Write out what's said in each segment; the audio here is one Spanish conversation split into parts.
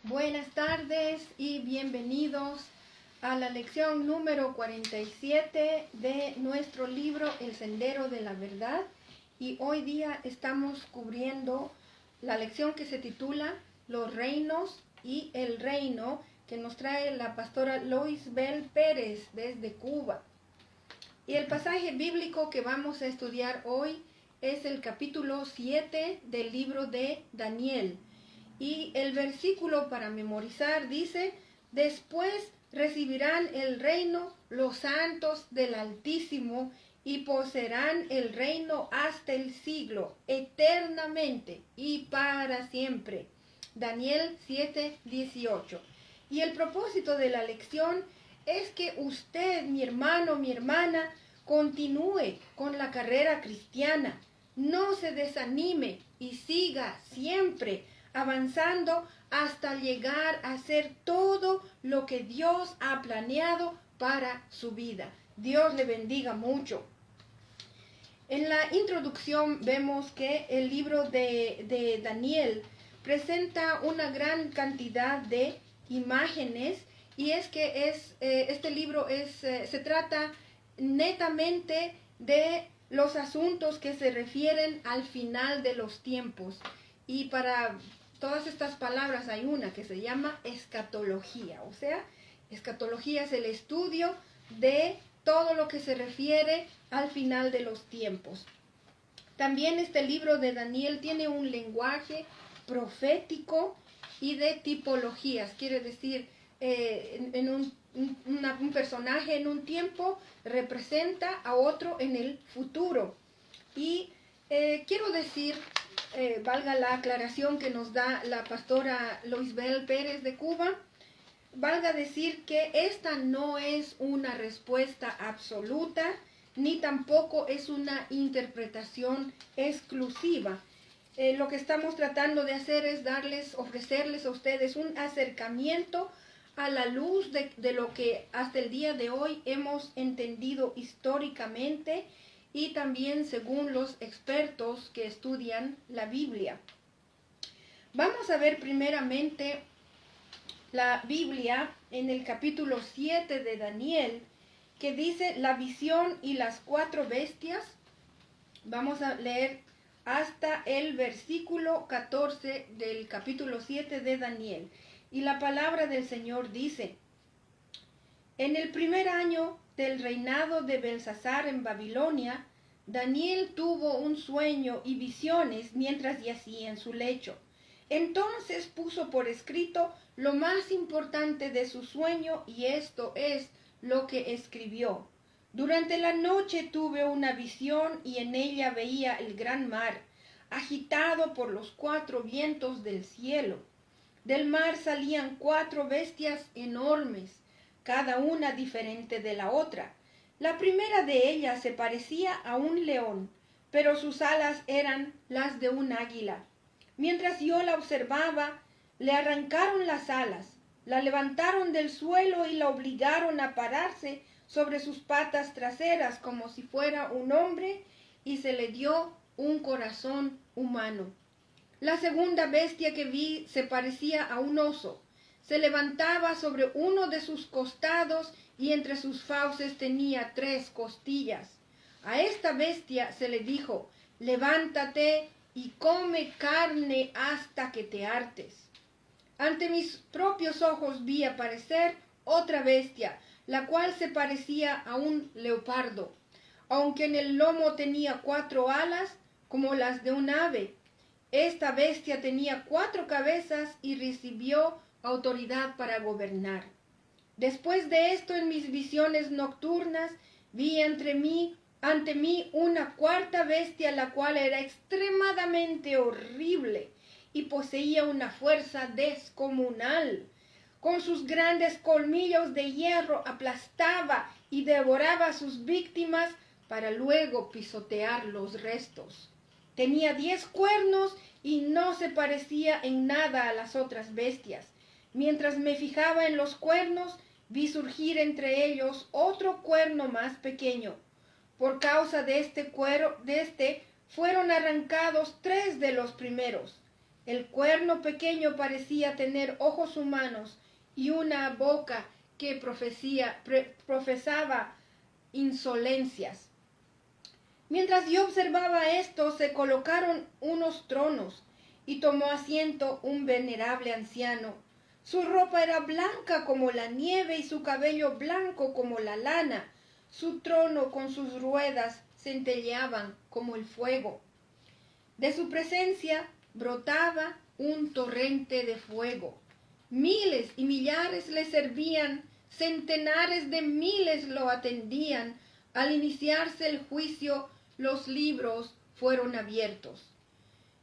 Buenas tardes y bienvenidos a la lección número 47 de nuestro libro El Sendero de la Verdad. Y hoy día estamos cubriendo la lección que se titula Los reinos y el reino, que nos trae la pastora Loisbel Pérez desde Cuba. Y el pasaje bíblico que vamos a estudiar hoy es el capítulo 7 del libro de Daniel. Y el versículo para memorizar dice: después recibirán el reino los santos del Altísimo y poseerán el reino hasta el siglo, eternamente y para siempre. Daniel 7:18. Y el propósito de la lección es que usted, mi hermano, mi hermana, continúe con la carrera cristiana. No se desanime y siga siempre avanzando hasta llegar a ser todo lo que Dios ha planeado para su vida. Dios le bendiga mucho. En la introducción vemos que el libro de Daniel presenta una gran cantidad de imágenes, y es que este libro se trata netamente de los asuntos que se refieren al final de los tiempos. Y para todas estas palabras hay una que se llama escatología. O sea, escatología es el estudio de todo lo que se refiere al final de los tiempos. También este libro de Daniel tiene un lenguaje profético y de tipologías. Quiere decir, un personaje en un tiempo representa a otro en el futuro. Y quiero decir, valga la aclaración que nos da la pastora Loisbel Pérez de Cuba, valga decir que esta no es una respuesta absoluta, ni tampoco es una interpretación exclusiva. Lo que estamos tratando de hacer es ofrecerles a ustedes un acercamiento a la luz de lo que hasta el día de hoy hemos entendido históricamente y también según los expertos que estudian la Biblia. Vamos a ver primeramente la Biblia en el capítulo 7 de Daniel, que dice la visión y las 4 bestias. Vamos a leer hasta el versículo 14 del capítulo 7 de Daniel. Y la palabra del Señor dice: en el primer año del reinado de Belsasar en Babilonia, Daniel tuvo un sueño y visiones mientras yacía en su lecho. Entonces puso por escrito lo más importante de su sueño, y esto es lo que escribió. Durante la noche tuve una visión y en ella veía el gran mar, agitado por los 4 vientos del cielo. Del mar salían 4 bestias enormes, cada una diferente de la otra. La primera de ellas se parecía a un león, pero sus alas eran las de un águila. Mientras yo la observaba, le arrancaron las alas, la levantaron del suelo y la obligaron a pararse sobre sus patas traseras como si fuera un hombre, y se le dio un corazón humano. La segunda bestia que vi se parecía a un oso. Se levantaba sobre uno de sus costados y entre sus fauces tenía 3 costillas. A esta bestia se le dijo: levántate y come carne hasta que te hartes. Ante mis propios ojos vi aparecer otra bestia, la cual se parecía a un leopardo, aunque en el lomo tenía 4 alas como las de un ave. Esta bestia tenía 4 cabezas y recibió autoridad para gobernar. Después de esto, en mis visiones nocturnas, vi ante mí una 4ª bestia, la cual era extremadamente horrible y poseía una fuerza descomunal. Con sus grandes colmillos de hierro aplastaba y devoraba a sus víctimas para luego pisotear los restos. Tenía 10 cuernos y no se parecía en nada a las otras bestias. Mientras me fijaba en los cuernos, vi surgir entre ellos otro cuerno más pequeño. Por causa de este fueron arrancados 3 de los primeros. El cuerno pequeño parecía tener ojos humanos y una boca que profesaba insolencias. Mientras yo observaba esto, se colocaron unos tronos y tomó asiento un venerable anciano. Su ropa era blanca como la nieve y su cabello blanco como la lana. Su trono con sus ruedas centelleaban como el fuego. De su presencia brotaba un torrente de fuego. Miles y millares le servían, centenares de miles lo atendían. Al iniciarse el juicio, los libros fueron abiertos.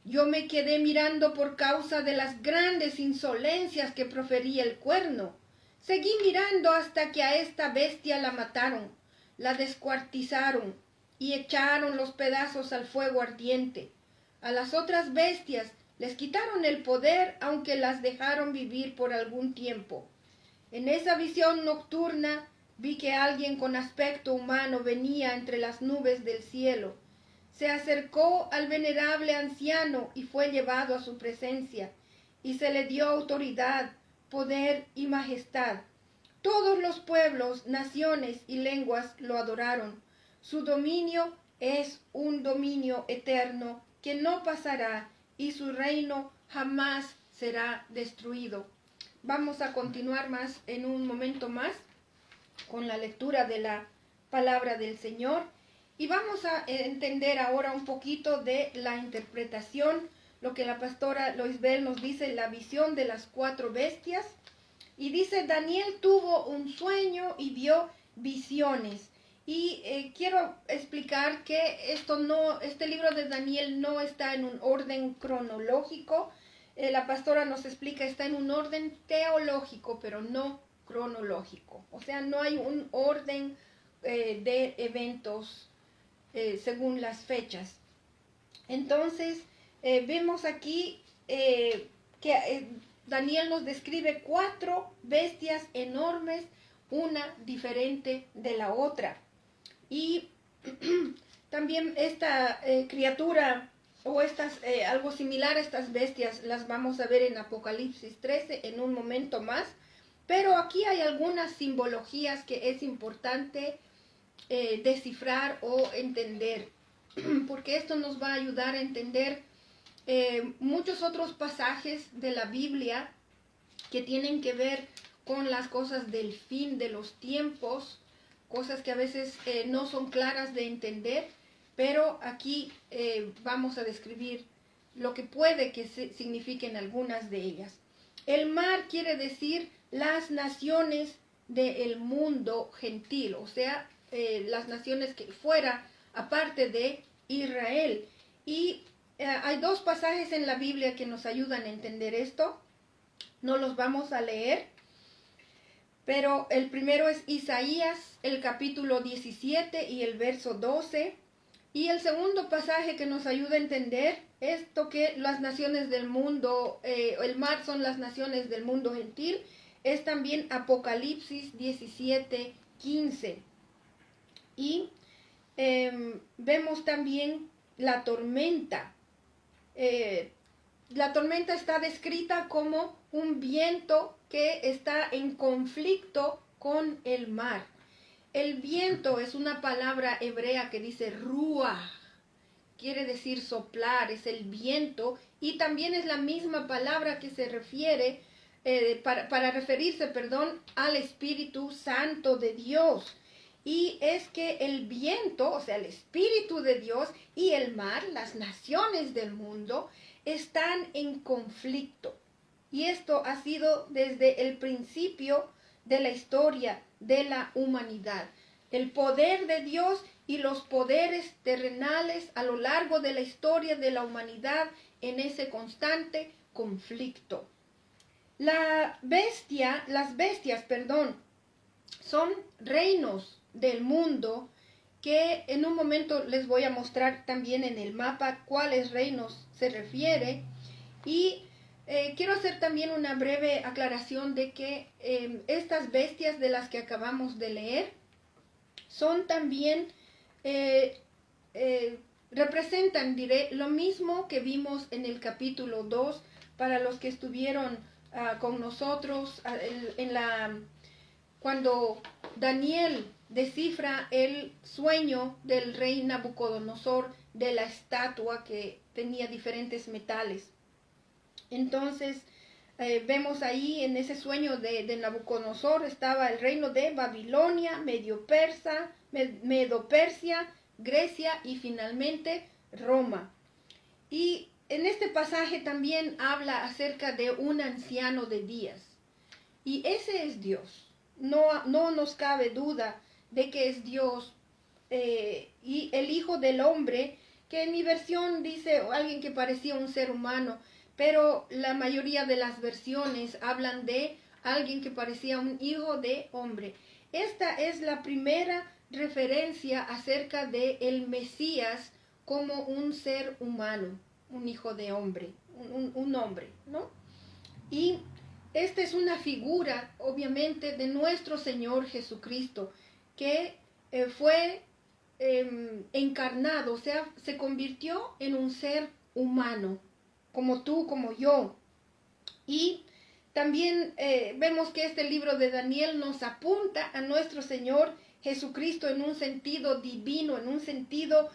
Yo me quedé mirando por causa de las grandes insolencias que profería el cuerno. Seguí mirando hasta que a esta bestia la mataron, la descuartizaron y echaron los pedazos al fuego ardiente. A las otras bestias les quitaron el poder, aunque las dejaron vivir por algún tiempo. En esa visión nocturna vi que alguien con aspecto humano venía entre las nubes del cielo. Se acercó al venerable anciano y fue llevado a su presencia, y se le dio autoridad, poder y majestad. Todos los pueblos, naciones y lenguas lo adoraron. Su dominio es un dominio eterno que no pasará, y su reino jamás será destruido. Vamos a continuar más en un momento más con la lectura de la palabra del Señor y vamos a entender ahora un poquito de la interpretación, lo que la pastora Loisbel nos dice, la visión de las 4 bestias. Y dice, Daniel tuvo un sueño y vio visiones. Y quiero explicar que este libro de Daniel no está en un orden cronológico. La pastora nos explica, está en un orden teológico, pero no cronológico. O sea, no hay un orden de eventos según las fechas. Entonces, vemos aquí que Daniel nos describe 4 bestias enormes, una diferente de la otra. Y también esta criatura o algo similar a estas bestias las vamos a ver en Apocalipsis 13 en un momento más. Pero aquí hay algunas simbologías que es importante descifrar o entender, porque esto nos va a ayudar a entender muchos otros pasajes de la Biblia que tienen que ver con las cosas del fin de los tiempos, cosas que a veces no son claras de entender, pero aquí vamos a describir lo que puede que signifiquen algunas de ellas. El mar quiere decir las naciones del mundo gentil, o sea, las naciones que fuera, aparte de Israel. Y hay 2 pasajes en la Biblia que nos ayudan a entender esto. No los vamos a leer, pero el primero es Isaías, el capítulo 17 y el verso 12. Y el segundo pasaje que nos ayuda a entender esto, que las naciones del mundo, el mar son las naciones del mundo gentil, es también Apocalipsis 17, 15. Y vemos también la tormenta. La tormenta está descrita como un viento que está en conflicto con el mar. El viento es una palabra hebrea que dice ruah, quiere decir soplar, es el viento, y también es la misma palabra que se refiere para referirse, al Espíritu Santo de Dios. Y es que el viento, o sea, el Espíritu de Dios y el mar, las naciones del mundo, están en conflicto. Y esto ha sido desde el principio de la historia de la humanidad. El poder de Dios y los poderes terrenales a lo largo de la historia de la humanidad en ese constante conflicto. Las bestias, son reinos del mundo que en un momento les voy a mostrar también en el mapa cuáles reinos se refiere. Y quiero hacer también una breve aclaración de que estas bestias de las que acabamos de leer son también, representan, diré, lo mismo que vimos en el capítulo 2 para los que estuvieron con nosotros cuando Daniel descifra el sueño del rey Nabucodonosor de la estatua que tenía diferentes metales. Entonces, vemos ahí en ese sueño de Nabucodonosor estaba el reino de Babilonia, Medo-Persia, Grecia y finalmente Roma. Y en este pasaje también habla acerca de un anciano de días. Y ese es Dios. No nos cabe duda de que es Dios. Y el Hijo del Hombre, que en mi versión dice alguien que parecía un ser humano, pero la mayoría de las versiones hablan de alguien que parecía un hijo de hombre. Esta es la primera referencia acerca de el Mesías como un ser humano, un hijo de hombre, un hombre, ¿no? Y esta es una figura, obviamente, de nuestro Señor Jesucristo, que fue encarnado, o sea, se convirtió en un ser humano, como tú, como yo. Y también vemos que este libro de Daniel nos apunta a nuestro Señor Jesucristo en un sentido divino, en un sentido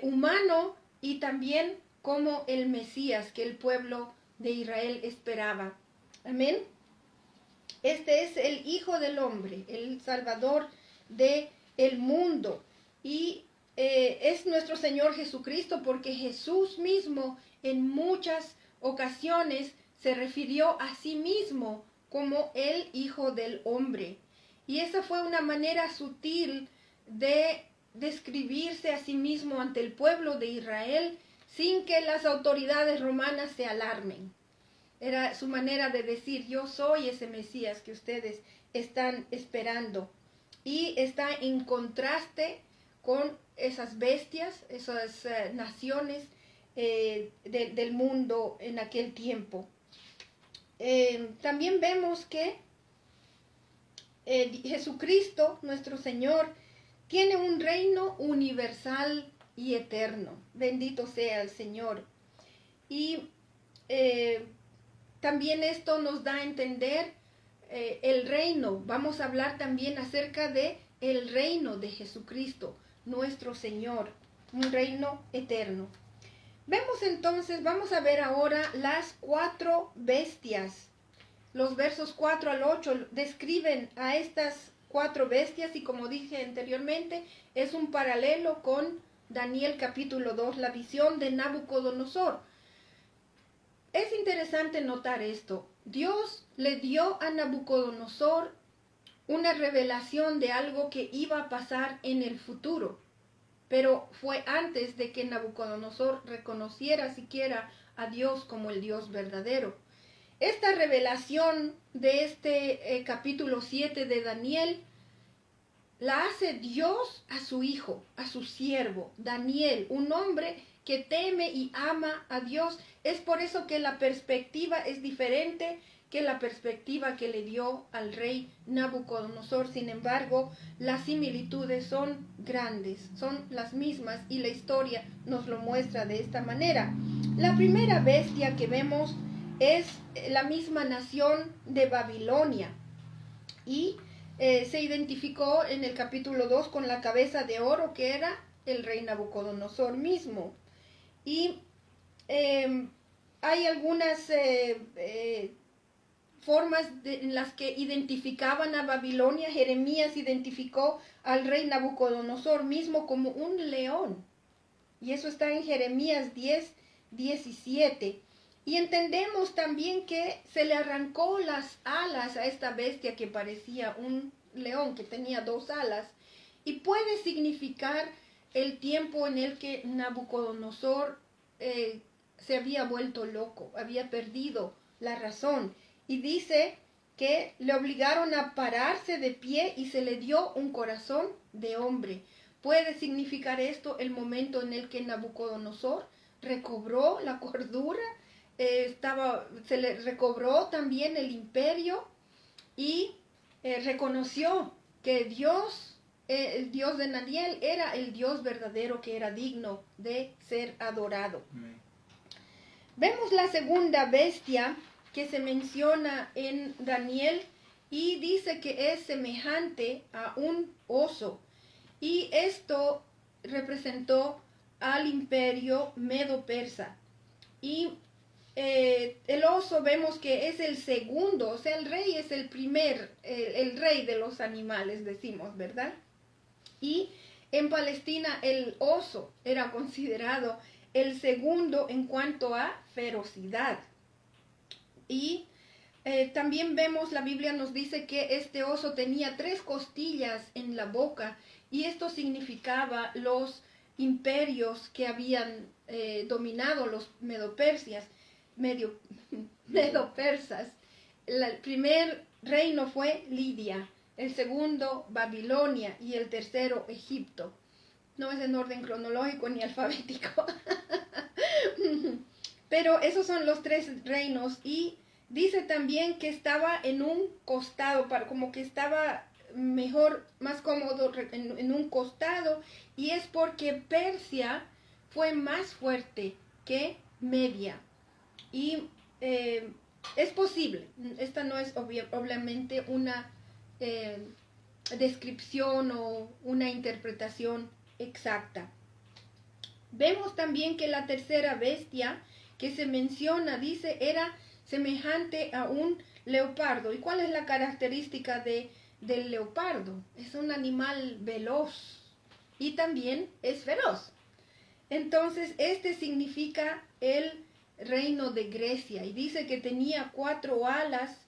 humano y también como el Mesías que el pueblo de Israel esperaba. Amén. Este es el Hijo del Hombre, el Salvador del mundo. Y es nuestro Señor Jesucristo porque Jesús mismo en muchas ocasiones se refirió a sí mismo como el Hijo del Hombre. Y esa fue una manera sutil de describirse a sí mismo ante el pueblo de Israel sin que las autoridades romanas se alarmen. Era su manera de decir, yo soy ese Mesías que ustedes están esperando. Y está en contraste con esas bestias, esas naciones del mundo en aquel tiempo. También vemos que Jesucristo, nuestro Señor, tiene un reino universal y eterno. Bendito sea el Señor. Y también esto nos da a entender el reino. Vamos a hablar también acerca de el reino de Jesucristo, nuestro Señor, un reino eterno. Vemos entonces, vamos a ver ahora las 4 bestias. Los versos 4 al 8 describen a estas 4 bestias y como dije anteriormente, es un paralelo con Daniel capítulo 2, la visión de Nabucodonosor. Es interesante notar esto. Dios le dio a Nabucodonosor una revelación de algo que iba a pasar en el futuro, pero fue antes de que Nabucodonosor reconociera siquiera a Dios como el Dios verdadero. Esta revelación de este capítulo 7 de Daniel la hace Dios a su hijo, a su siervo, Daniel, un hombre que teme y ama a Dios. Es por eso que la perspectiva es diferente que la perspectiva que le dio al rey Nabucodonosor. Sin embargo, las similitudes son grandes, son las mismas y la historia nos lo muestra de esta manera. La primera bestia que vemos es la misma nación de Babilonia y se identificó en el capítulo 2 con la cabeza de oro que era el rey Nabucodonosor mismo. Y hay algunas formas en las que identificaban a Babilonia. Jeremías identificó al rey Nabucodonosor mismo como un león. Y eso está en Jeremías 10:17. Y entendemos también que se le arrancó las alas a esta bestia que parecía un león, que tenía 2 alas. Y puede significar el tiempo en el que Nabucodonosor se había vuelto loco, había perdido la razón. Y dice que le obligaron a pararse de pie y se le dio un corazón de hombre. Puede significar esto el momento en el que Nabucodonosor recobró la cordura, se le recobró también el imperio y reconoció que Dios, el Dios de Daniel, era el Dios verdadero que era digno de ser adorado. Vemos la segunda bestia que se menciona en Daniel y dice que es semejante a un oso. Y esto representó al imperio medo-persa. Y el oso vemos que es el segundo, o sea, el rey es el primer, el rey de los animales, decimos, ¿verdad? Y en Palestina el oso era considerado el segundo en cuanto a ferocidad. Y también vemos, la Biblia nos dice que este oso tenía 3 costillas en la boca y esto significaba los imperios que habían dominado los medopersas. El primer reino fue Lidia, el segundo Babilonia y el tercero Egipto. No es en orden cronológico ni alfabético. Pero esos son los 3 reinos y dice también que estaba en un costado, como que estaba mejor, más cómodo en un costado, y es porque Persia fue más fuerte que Media. Y es posible, esta no es obviamente una descripción o una interpretación exacta. Vemos también que la tercera bestia que se menciona, dice, era semejante a un leopardo. ¿Y cuál es la característica del leopardo? Es un animal veloz y también es feroz. Entonces, este significa el reino de Grecia y dice que tenía 4 alas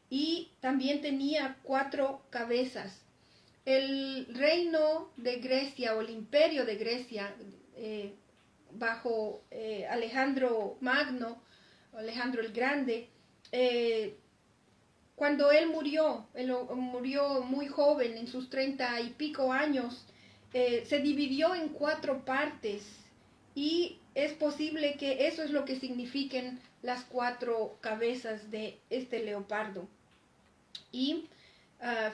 y también tenía 4 cabezas. El reino de Grecia o el imperio de Grecia bajo Alejandro Magno, Alejandro el Grande, cuando él murió muy joven, en sus 30 y pico años, se dividió en 4 partes y es posible que eso es lo que signifiquen las 4 cabezas de este leopardo. Y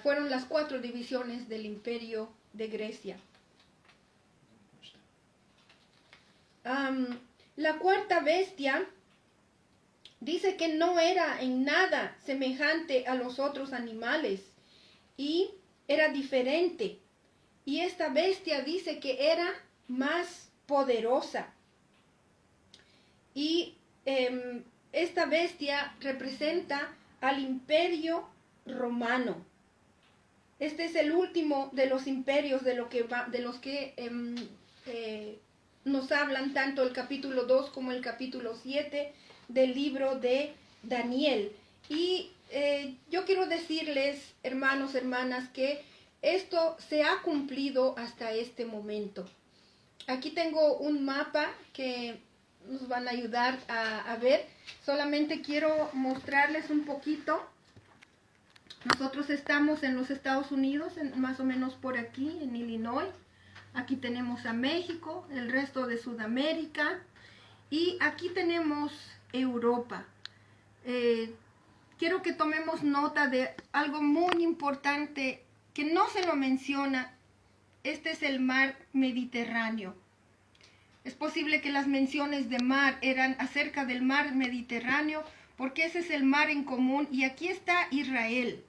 fueron las 4 divisiones del imperio de Grecia. La cuarta bestia dice que no era en nada semejante a los otros animales y era diferente. Y esta bestia dice que era más poderosa. Y esta bestia representa al imperio romano. Este es el último de los imperios de los que nos hablan tanto el capítulo 2 como el capítulo 7 del libro de Daniel. Y yo quiero decirles, hermanos, hermanas, que esto se ha cumplido hasta este momento. Aquí tengo un mapa que nos van a ayudar a ver. Solamente quiero mostrarles un poquito. Nosotros estamos en los Estados Unidos, más o menos por aquí, en Illinois. Aquí tenemos a México, el resto de Sudamérica. Y aquí tenemos Europa. Quiero que tomemos nota de algo muy importante que no se lo menciona. Este es el mar Mediterráneo. Es posible que las menciones de mar eran acerca del mar Mediterráneo, porque ese es el mar en común, y aquí está Israel.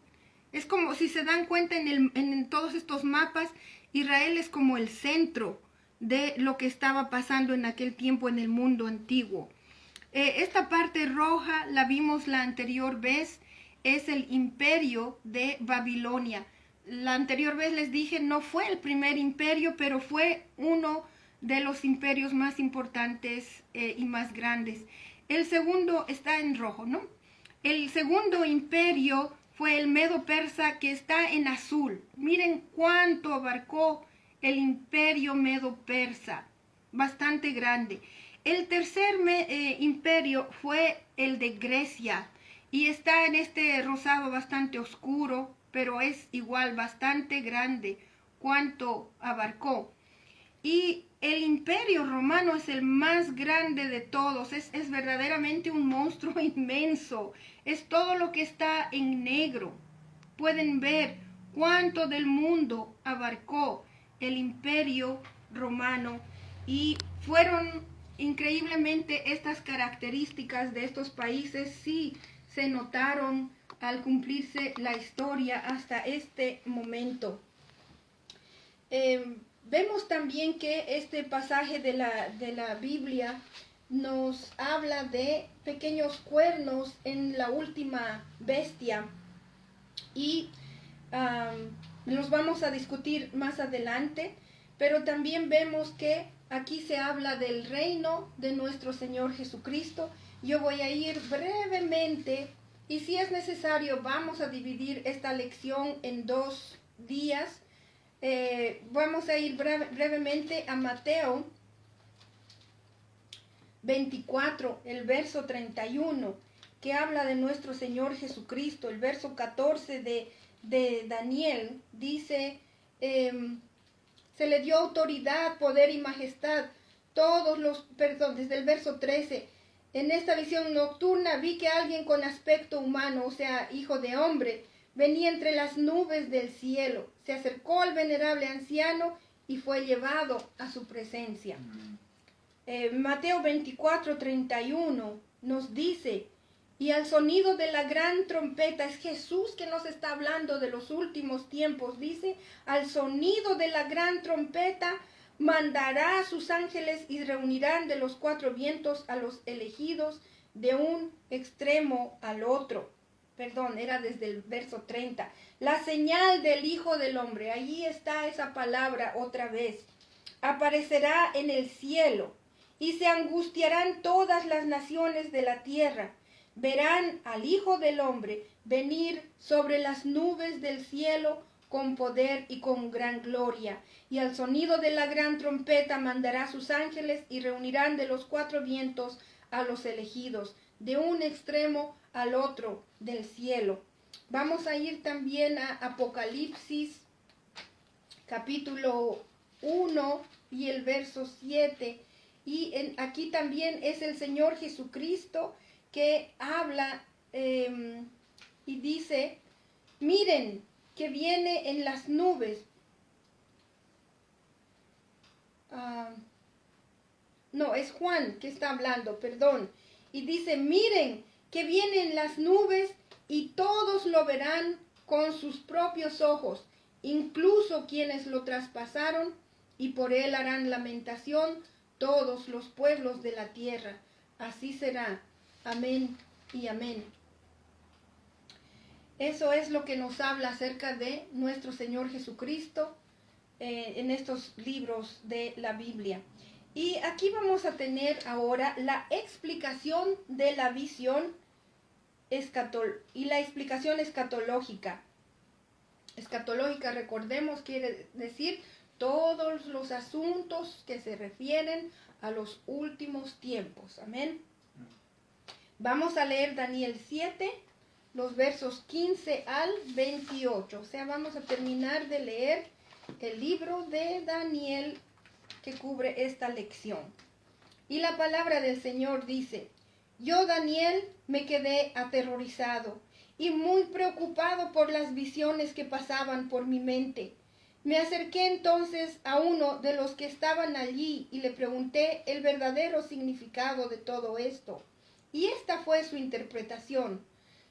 Es como, si se dan cuenta en todos estos mapas, Israel es como el centro de lo que estaba pasando en aquel tiempo en el mundo antiguo. Esta parte roja, la vimos la anterior vez, es el imperio de Babilonia. La anterior vez les dije, no fue el primer imperio, pero fue uno de los imperios más importantes y más grandes. El segundo está en rojo, ¿no? El segundo imperio fue el Medo-Persa, que está en azul. Miren cuánto abarcó el imperio Medo-Persa, bastante grande. El tercer imperio fue el de Grecia y está en este rosado bastante oscuro, pero es igual bastante grande cuánto abarcó. Y el imperio romano es el más grande de todos, es verdaderamente un monstruo inmenso, es todo lo que está en negro. Pueden ver cuánto del mundo abarcó el imperio romano y fueron increíblemente estas características de estos países sí se notaron al cumplirse la historia hasta este momento. Vemos también que este pasaje de la Biblia nos habla de pequeños cuernos en la última bestia y los vamos a discutir más adelante, pero también vemos que aquí se habla del reino de nuestro Señor Jesucristo. Yo voy a ir brevemente y si es necesario vamos a dividir esta lección en 2 días. Vamos a ir brevemente a Mateo 24, el verso 31, que habla de nuestro Señor Jesucristo. El verso 14 de Daniel dice, se le dio autoridad, poder y majestad, desde el verso 13, en esta visión nocturna vi que alguien con aspecto humano, o sea, hijo de hombre, venía entre las nubes del cielo, se acercó al venerable anciano y fue llevado a su presencia. Mateo 24, 31 nos dice, y al sonido de la gran trompeta, es Jesús que nos está hablando de los últimos tiempos, dice, al sonido de la gran trompeta mandará a sus ángeles y reunirán de los 4 vientos a los elegidos de un extremo al otro. Perdón, era desde el verso 30. La señal del Hijo del Hombre, allí está esa palabra otra vez, aparecerá en el cielo y se angustiarán todas las naciones de la tierra. Verán al Hijo del Hombre venir sobre las nubes del cielo con poder y con gran gloria. Y al sonido de la gran trompeta mandará a sus ángeles y reunirán de los 4 vientos a los elegidos, de un extremo al otro del cielo. Vamos a ir también a Apocalipsis, capítulo 1 y el verso 7. Y aquí también es el Señor Jesucristo que habla y dice, miren que viene en las nubes. No, es Juan que está hablando, perdón. Y dice, miren que viene en las nubes y todos lo verán con sus propios ojos, incluso quienes lo traspasaron, y por él harán lamentación todos los pueblos de la tierra. Así será. Amén y amén. Eso es lo que nos habla acerca de nuestro Señor Jesucristo en estos libros de la Biblia. Y aquí vamos a tener ahora la explicación de la visión y la explicación escatológica. Escatológica, recordemos, quiere decir todos los asuntos que se refieren a los últimos tiempos. Amén. Vamos a leer Daniel 7, los versos 15 al 28. O sea, vamos a terminar de leer el libro de Daniel que cubre esta lección. Y la palabra del Señor dice, yo, Daniel, me quedé aterrorizado y muy preocupado por las visiones que pasaban por mi mente. Me acerqué entonces a uno de los que estaban allí y le pregunté el verdadero significado de todo esto. Y esta fue su interpretación.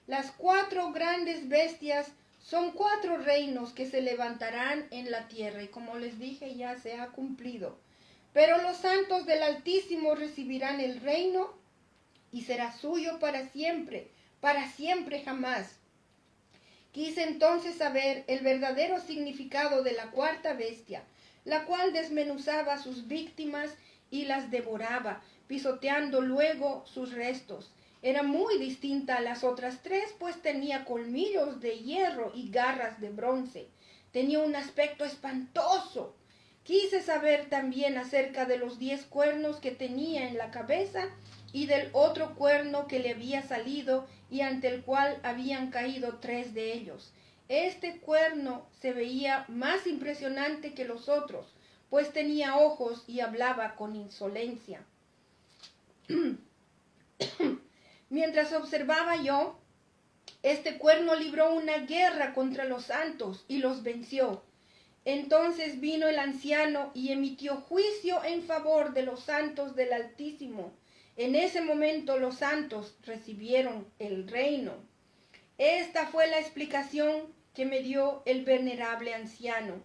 Las 4 grandes bestias son 4 reinos que se levantarán en la tierra. Y como les dije, ya se ha cumplido. Pero los santos del Altísimo recibirán el reino y será suyo para siempre jamás. Quise entonces saber el verdadero significado de la 4ª bestia, la cual desmenuzaba a sus víctimas y las devoraba, pisoteando luego sus restos. Era muy distinta a las otras 3, pues tenía colmillos de hierro y garras de bronce. Tenía un aspecto espantoso. Quise saber también acerca de los 10 cuernos que tenía en la cabeza y del otro cuerno que le había salido y ante el cual habían caído 3 de ellos. Este cuerno se veía más impresionante que los otros, pues tenía ojos y hablaba con insolencia. Mientras observaba yo, este cuerno libró una guerra contra los santos y los venció. Entonces vino el anciano y emitió juicio en favor de los santos del Altísimo. En ese momento los santos recibieron el reino. Esta fue la explicación que me dio el venerable anciano.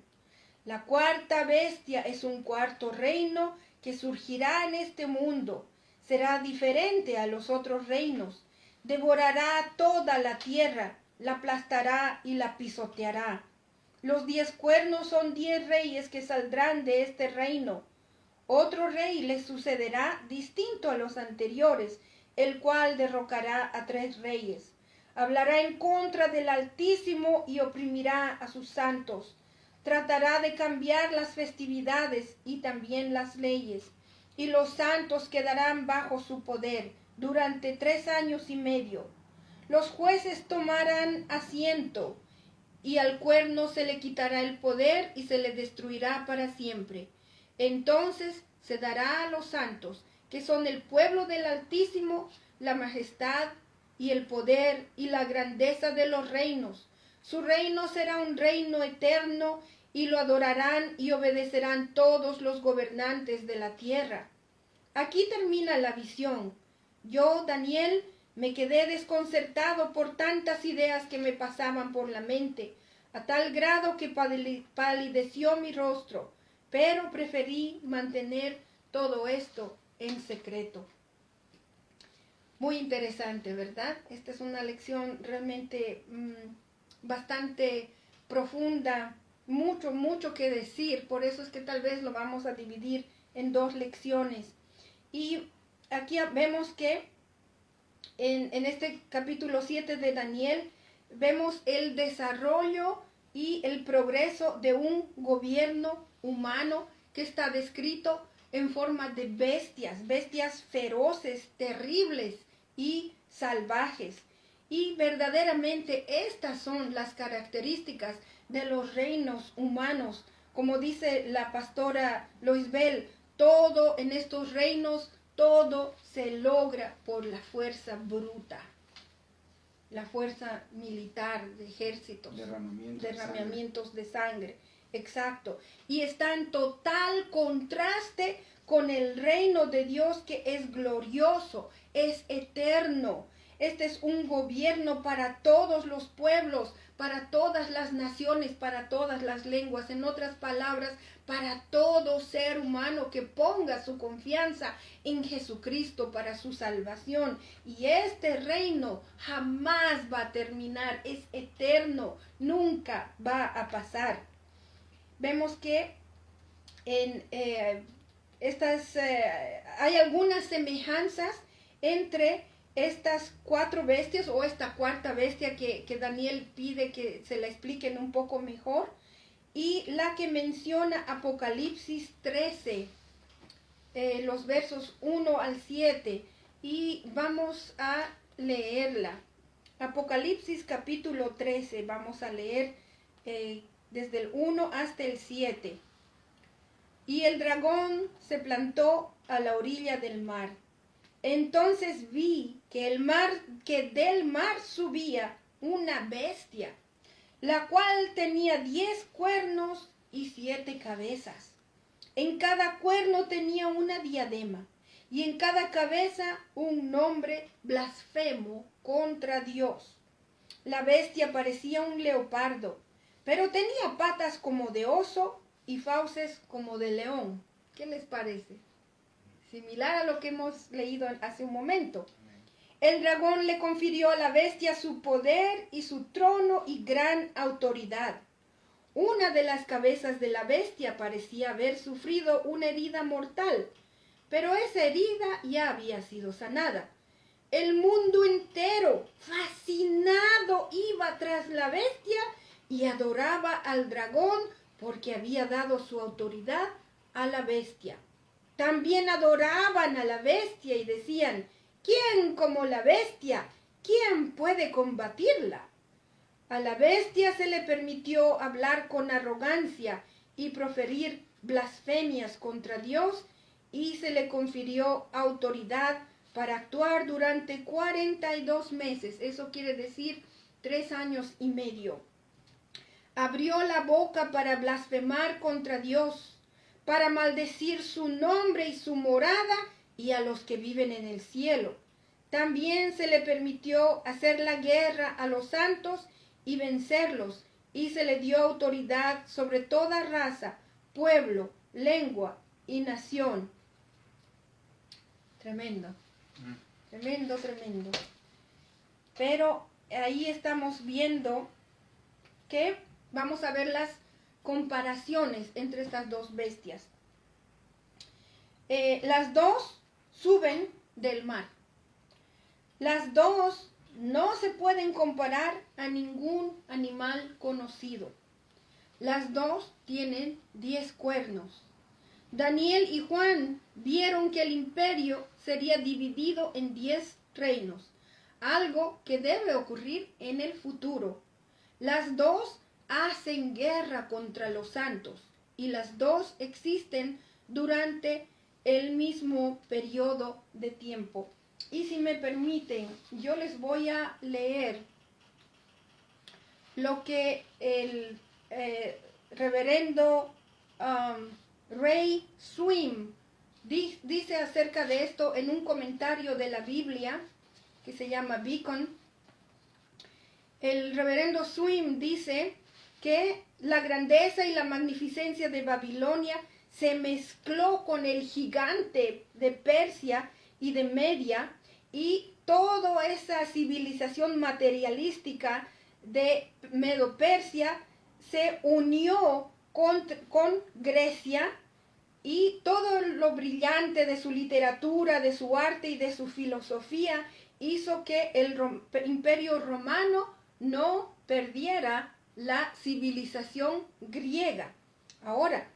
La cuarta bestia es un cuarto reino que surgirá en este mundo. Será diferente a los otros reinos. Devorará toda la tierra, la aplastará y la pisoteará. Los 10 cuernos son 10 reyes que saldrán de este reino. Otro rey le sucederá distinto a los anteriores, el cual derrocará a 3 reyes. Hablará en contra del Altísimo y oprimirá a sus santos. Tratará de cambiar las festividades y también las leyes, y los santos quedarán bajo su poder durante 3 años y medio. Los jueces tomarán asiento, y al cuerno se le quitará el poder y se le destruirá para siempre. Entonces se dará a los santos, que son el pueblo del Altísimo, la majestad y el poder y la grandeza de los reinos. Su reino será un reino eterno, y lo adorarán y obedecerán todos los gobernantes de la tierra. Aquí termina la visión. Yo, Daniel, me quedé desconcertado por tantas ideas que me pasaban por la mente, a tal grado que palideció mi rostro, pero preferí mantener todo esto en secreto. Muy interesante, ¿verdad? Esta es una lección realmente bastante profunda, mucho que decir, por eso es que tal vez lo vamos a dividir en 2 lecciones. Y aquí vemos que en este capítulo 7 de Daniel, vemos el desarrollo y el progreso de un gobierno humano que está descrito en forma de bestias feroces, terribles y salvajes. Y verdaderamente estas son las características de los reinos humanos. Como dice la pastora Loisbel, todo en estos reinos, todo se logra por la fuerza bruta, la fuerza militar, de ejércitos, derramamientos de sangre. Exacto. Y está en total contraste con el reino de Dios, que es glorioso, es eterno. Este es un gobierno para todos los pueblos, para todas las naciones, para todas las lenguas. En otras palabras, para todo ser humano que ponga su confianza en Jesucristo para su salvación. Y este reino jamás va a terminar, es eterno, nunca va a pasar. Vemos que hay algunas semejanzas entre estas 4 bestias o esta cuarta bestia que Daniel pide que se la expliquen un poco mejor, y la que menciona Apocalipsis 13, los versos 1 al 7, y vamos a leerla. Apocalipsis capítulo 13, vamos a leer desde el 1 hasta el 7. Y el dragón se plantó a la orilla del mar. Entonces vi que del mar subía una bestia, la cual tenía 10 cuernos y 7 cabezas. En cada cuerno tenía una diadema, y en cada cabeza un nombre blasfemo contra Dios. La bestia parecía un leopardo, pero tenía patas como de oso y fauces como de león. ¿Qué les parece? Similar a lo que hemos leído hace un momento. El dragón le confirió a la bestia su poder y su trono y gran autoridad. Una de las cabezas de la bestia parecía haber sufrido una herida mortal, pero esa herida ya había sido sanada. El mundo entero, fascinado, iba tras la bestia y adoraba al dragón porque había dado su autoridad a la bestia. También adoraban a la bestia y decían: ¿quién como la bestia? ¿Quién puede combatirla? A la bestia se le permitió hablar con arrogancia y proferir blasfemias contra Dios, y se le confirió autoridad para actuar durante 42 meses. Eso quiere decir 3 años y medio. abrió la boca para blasfemar contra Dios, para maldecir su nombre y su morada y a los que viven en el cielo. También se le permitió hacer la guerra a los santos y vencerlos, y se le dio autoridad sobre toda raza, pueblo, lengua y nación. Tremendo, tremendo, tremendo. Pero ahí estamos viendo que vamos a ver las comparaciones entre estas dos bestias. Las dos suben del mar. Las dos no se pueden comparar a ningún animal conocido. Las dos tienen 10 cuernos. Daniel y Juan vieron que el imperio sería dividido en 10 reinos, algo que debe ocurrir en el futuro. Las dos hacen guerra contra los santos y las dos existen durante el mismo periodo de tiempo. Y si me permiten, yo les voy a leer lo que el reverendo Ray Swim dice acerca de esto en un comentario de la Biblia que se llama Beacon. El reverendo Swim dice que la grandeza y la magnificencia de Babilonia se mezcló con el gigante de Persia y de Media, y toda esa civilización materialística de Medo-Persia se unió con Grecia, y todo lo brillante de su literatura, de su arte y de su filosofía hizo que el imperio romano no perdiera la civilización griega. Ahora,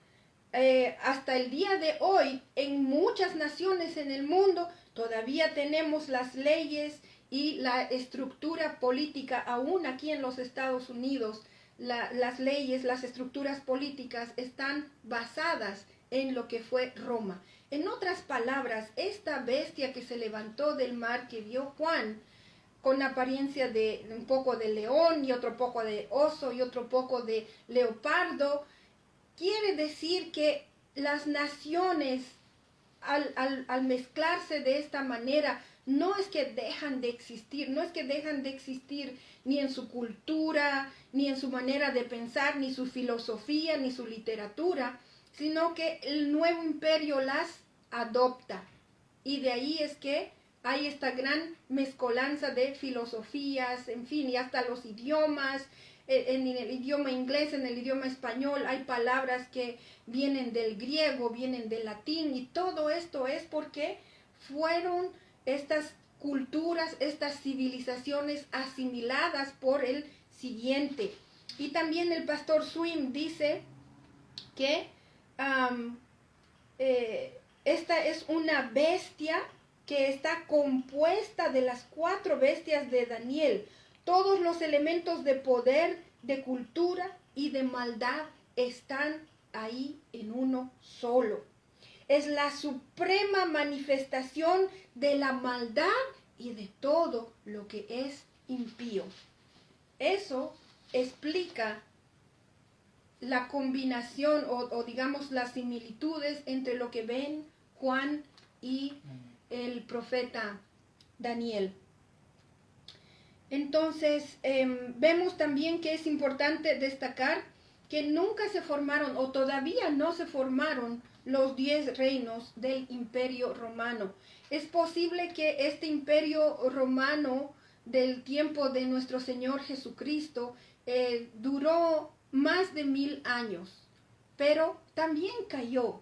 hasta el día de hoy, en muchas naciones en el mundo, todavía tenemos las leyes y la estructura política, aún aquí en los Estados Unidos, las leyes, las estructuras políticas están basadas en lo que fue Roma. En otras palabras, esta bestia que se levantó del mar, que vio Juan, con apariencia de un poco de león y otro poco de oso y otro poco de leopardo, quiere decir que las naciones, al mezclarse de esta manera, no es que dejan de existir, no es que dejan de existir ni en su cultura, ni en su manera de pensar, ni su filosofía, ni su literatura, sino que el nuevo imperio las adopta. Y de ahí es que hay esta gran mezcolanza de filosofías, en fin, y hasta los idiomas. En el idioma inglés, en el idioma español, hay palabras que vienen del griego, vienen del latín, y todo esto es porque fueron estas culturas, estas civilizaciones asimiladas por el siguiente. Y también el pastor Swim dice que esta es una bestia que está compuesta de las 4 bestias de Daniel. Todos los elementos de poder, de cultura y de maldad están ahí en uno solo. Es la suprema manifestación de la maldad y de todo lo que es impío. Eso explica la combinación o digamos las similitudes entre lo que ven Juan y el profeta Daniel. Entonces, vemos también que es importante destacar que nunca se formaron o todavía no se formaron los 10 reinos del imperio romano. Es posible que este imperio romano del tiempo de nuestro Señor Jesucristo duró más de 1000 años, pero también cayó.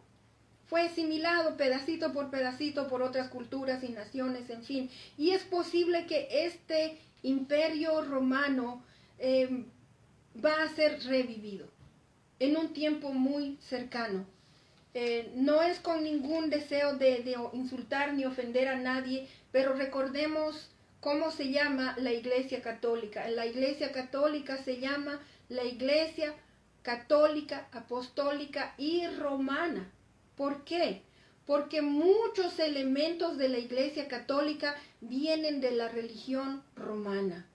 Fue asimilado pedacito por otras culturas y naciones, en fin. Y es posible que este imperio romano va a ser revivido en un tiempo muy cercano. No es con ningún deseo de insultar ni ofender a nadie, pero recordemos cómo se llama la Iglesia Católica. La Iglesia Católica se llama la Iglesia Católica, Apostólica y Romana. ¿Por qué? Porque muchos elementos de la Iglesia Católica vienen de la religión romana.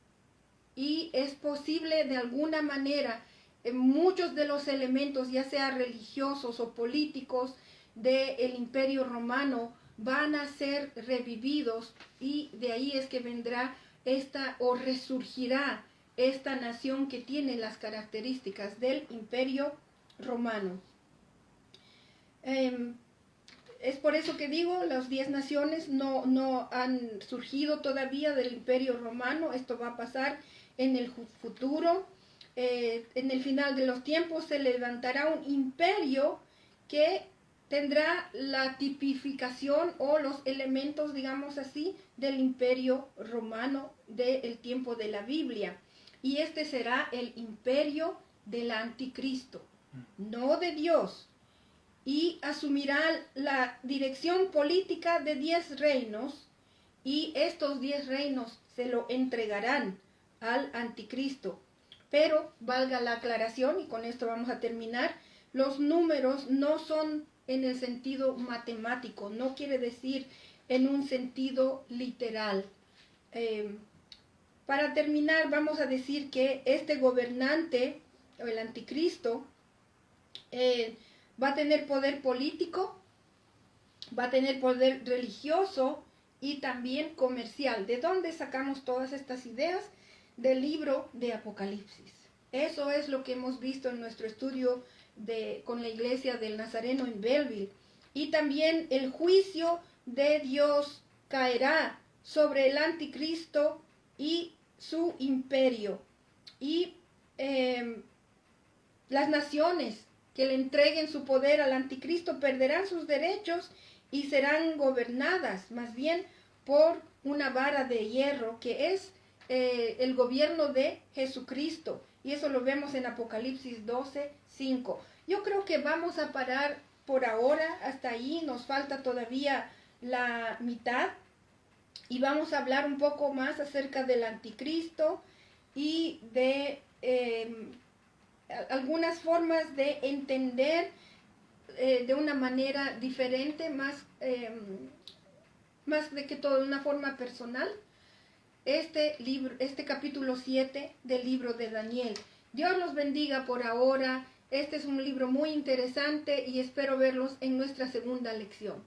Y es posible de alguna manera muchos de los elementos, ya sea religiosos o políticos, del Imperio Romano van a ser revividos, y de ahí es que vendrá o resurgirá esta nación que tiene las características del Imperio Romano. Es por eso que digo, las 10 naciones no han surgido todavía del Imperio Romano. Esto va a pasar en el futuro. En el final de los tiempos se levantará un imperio que tendrá la tipificación o los elementos, digamos así, del Imperio Romano del tiempo de la Biblia. Y este será el imperio del anticristo, no de Dios. Y asumirá la dirección política de 10 reinos, y estos 10 reinos se lo entregarán al anticristo. Pero valga la aclaración, y con esto vamos a terminar, los números no son en el sentido matemático, no quiere decir en un sentido literal. Para terminar, vamos a decir que este gobernante, o el anticristo, va a tener poder político, va a tener poder religioso y también comercial. ¿De dónde sacamos todas estas ideas? Del libro de Apocalipsis. Eso es lo que hemos visto en nuestro estudio con la iglesia del Nazareno en Belleville. Y también el juicio de Dios caerá sobre el anticristo y su imperio. Y las naciones que le entreguen su poder al anticristo perderán sus derechos y serán gobernadas más bien por una vara de hierro, que es el gobierno de Jesucristo. Y eso lo vemos en Apocalipsis 12:5. Yo creo que vamos a parar por ahora, hasta ahí nos falta todavía la mitad, y vamos a hablar un poco más acerca del anticristo y de algunas formas de entender de una manera diferente, más de que todo, de una forma personal, este capítulo 7 del libro de Daniel. Dios los bendiga por ahora. Este es un libro muy interesante y espero verlos en nuestra segunda lección.